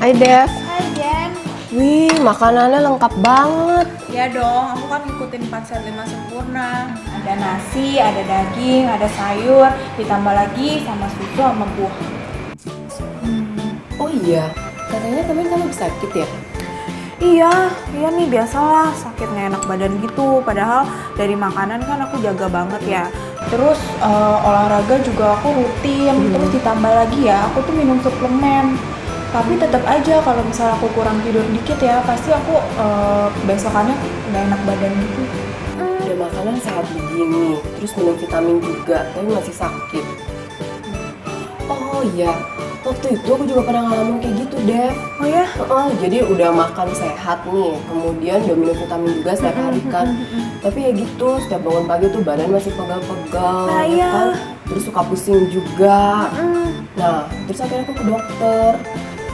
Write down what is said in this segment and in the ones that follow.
Hai Dev. Hai Jen. Wih, makanannya lengkap banget. Ya dong, aku kan ngikutin 4 set 5 sempurna. Ada nasi, ada daging, ada sayur, ditambah lagi sama susu sama buah. Oh iya, katanya kemarin kamu sakit ya? Iya nih biasalah sakit nggak enak badan gitu. Padahal dari makanan kan aku jaga banget ya. Terus olahraga juga aku rutin. Terus ditambah lagi ya, aku tuh minum suplemen. Tapi tetap aja kalau misalnya aku kurang tidur dikit ya, pasti aku besokannya nggak enak badan gitu. Udah makanan sehat begini, terus minum vitamin juga, tapi masih sakit. Oh iya, waktu itu aku juga pernah ngalamin kayak gitu, Dev. Oh ya? Jadi udah makan sehat nih, kemudian udah minum vitamin juga setiap hari kan. Tapi ya gitu, setiap bangun pagi tuh badan masih pegal-pegal, Nah, ya iya. kan? Terus suka pusing juga. Nah, terus akhirnya aku ke dokter.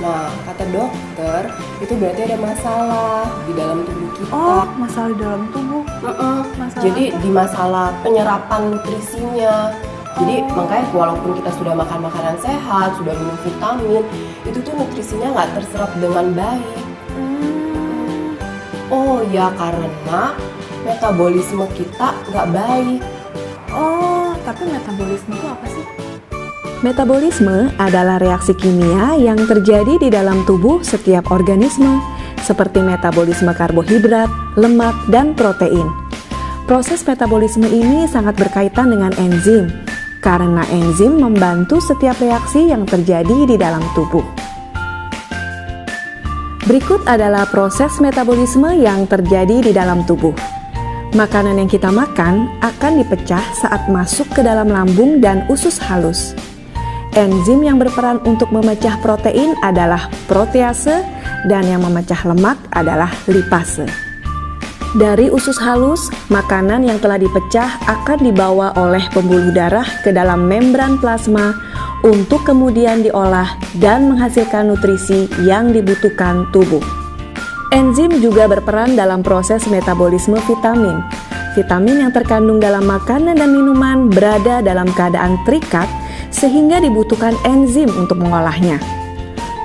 Nah, kata dokter, itu berarti ada masalah di dalam tubuh kita. Oh, masalah di dalam tubuh. Masalah Jadi apa? di masalah penyerapan nutrisinya. Jadi makanya walaupun kita sudah makan makanan sehat, sudah minum vitamin, itu tuh nutrisinya nggak terserap dengan baik. Oh ya, karena metabolisme kita nggak baik. Oh, tapi metabolisme itu apa sih? Metabolisme adalah reaksi kimia yang terjadi di dalam tubuh setiap organisme, seperti metabolisme karbohidrat, lemak, dan protein. Proses metabolisme ini sangat berkaitan dengan enzim, karena enzim membantu setiap reaksi yang terjadi di dalam tubuh. Berikut adalah proses metabolisme yang terjadi di dalam tubuh. Makanan yang kita makan akan dipecah saat masuk ke dalam lambung dan usus halus. Enzim yang berperan untuk memecah protein adalah protease dan yang memecah lemak adalah lipase. Dari usus halus, makanan yang telah dipecah akan dibawa oleh pembuluh darah ke dalam membran plasma untuk kemudian diolah dan menghasilkan nutrisi yang dibutuhkan tubuh. Enzim juga berperan dalam proses metabolisme vitamin. Vitamin yang terkandung dalam makanan dan minuman berada dalam keadaan terikat sehingga dibutuhkan enzim untuk mengolahnya.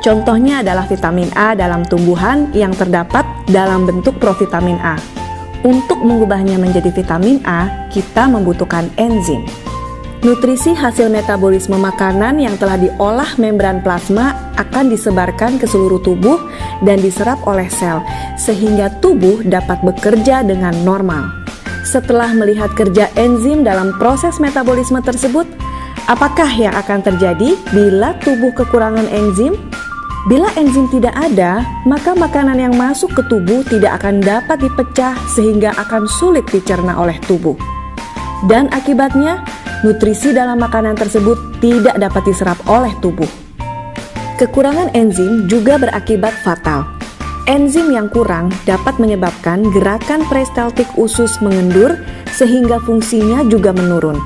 Contohnya adalah vitamin A dalam tumbuhan yang terdapat dalam bentuk provitamin A. Untuk mengubahnya menjadi vitamin A, kita membutuhkan enzim. Nutrisi hasil metabolisme makanan yang telah diolah membran plasma akan disebarkan ke seluruh tubuh dan diserap oleh sel, sehingga tubuh dapat bekerja dengan normal. Setelah melihat kerja enzim dalam proses metabolisme tersebut, apakah yang akan terjadi bila tubuh kekurangan enzim? Bila enzim tidak ada, maka makanan yang masuk ke tubuh tidak akan dapat dipecah sehingga akan sulit dicerna oleh tubuh. Dan akibatnya, nutrisi dalam makanan tersebut tidak dapat diserap oleh tubuh. Kekurangan enzim juga berakibat fatal. Enzim yang kurang dapat menyebabkan gerakan peristaltik usus mengendur sehingga fungsinya juga menurun.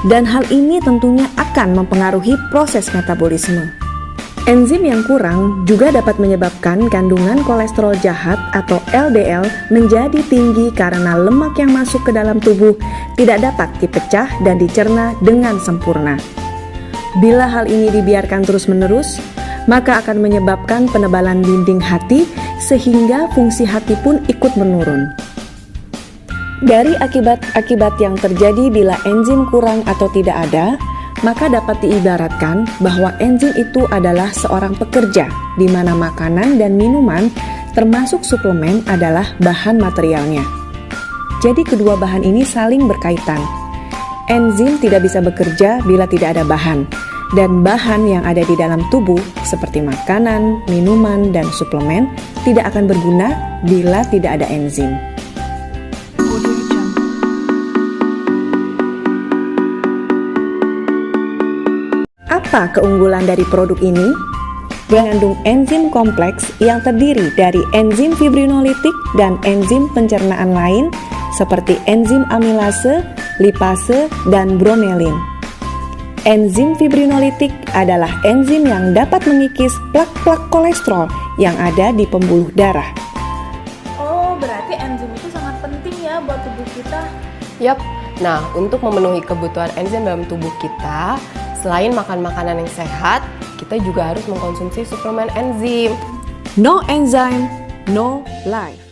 Dan hal ini tentunya akan mempengaruhi proses metabolisme. Enzim yang kurang juga dapat menyebabkan kandungan kolesterol jahat atau LDL menjadi tinggi karena lemak yang masuk ke dalam tubuh tidak dapat dipecah dan dicerna dengan sempurna. Bila hal ini dibiarkan terus-menerus, maka akan menyebabkan penebalan dinding hati sehingga fungsi hati pun ikut menurun. Dari akibat-akibat yang terjadi bila enzim kurang atau tidak ada, maka dapat diibaratkan bahwa enzim itu adalah seorang pekerja, di mana makanan dan minuman, termasuk suplemen, adalah bahan materialnya. Jadi kedua bahan ini saling berkaitan. Enzim tidak bisa bekerja bila tidak ada bahan, dan bahan yang ada di dalam tubuh, seperti makanan, minuman, dan suplemen, tidak akan berguna bila tidak ada enzim. Apa keunggulan dari produk ini? Mengandung enzim kompleks yang terdiri dari enzim fibrinolitik dan enzim pencernaan lain seperti enzim amilase, lipase, dan bromelin. Enzim fibrinolitik adalah enzim yang dapat mengikis plak-plak kolesterol yang ada di pembuluh darah. Oh, berarti enzim itu sangat penting ya buat tubuh kita. Yap. Nah, untuk memenuhi kebutuhan enzim dalam tubuh kita, selain makan makanan yang sehat, kita juga harus mengkonsumsi suplemen enzim. No enzyme, no life.